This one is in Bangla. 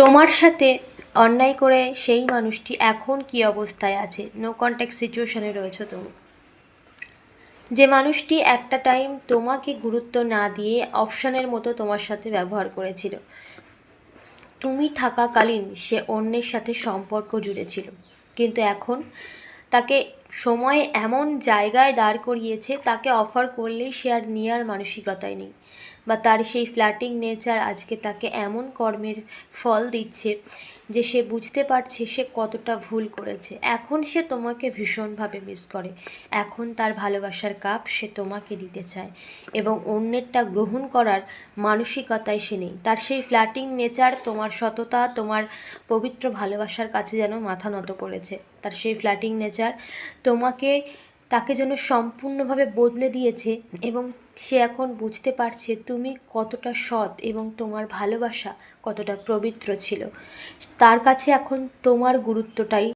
তোমার সাথে অন্যায় করে সেই মানুষটি এখন কী অবস্থায় আছে? নো কন্ট্যাক্ট সিচুয়েশনে রয়েছো তুমি। যে মানুষটি একটা টাইম তোমাকে গুরুত্ব না দিয়ে অপশনের মতো তোমার সাথে ব্যবহার করেছিল, তুমি থাকাকালীন সে অন্যের সাথে সম্পর্ক জুড়েছিল, কিন্তু এখন তাকে সময় এমন জায়গায় দাঁড় করিয়েছে, তাকে অফার করলেই সে আর নেওয়ার মানসিকতায় নেই, বা তার সেই ফ্ল্যাটিং নেচার আজকে তাকে এমন কর্মের ফল দিচ্ছে যে সে বুঝতে পারছে সে কতটা ভুল করেছে। এখন সে তোমাকে ভীষণভাবে মিস করে। এখন তার ভালোবাসার কাপ সে তোমাকে দিতে চায় এবং অন্যেরটা গ্রহণ করার মানসিকতায় সে নেই। তার সেই ফ্ল্যাটিং নেচার তোমার সততা, তোমার পবিত্র ভালোবাসার কাছে যেন মাথা নত করেছে। তার সেই ফ্ল্যাটিং নেচার তাকে যেন সম্পূর্ণভাবে বদলে দিয়েছে এবং সে এখন বুঝতে পারছে তুমি কতটা সৎ এবং তোমার ভালোবাসা কতটা পবিত্র ছিল। তার কাছে এখন তোমার গুরুত্বটাই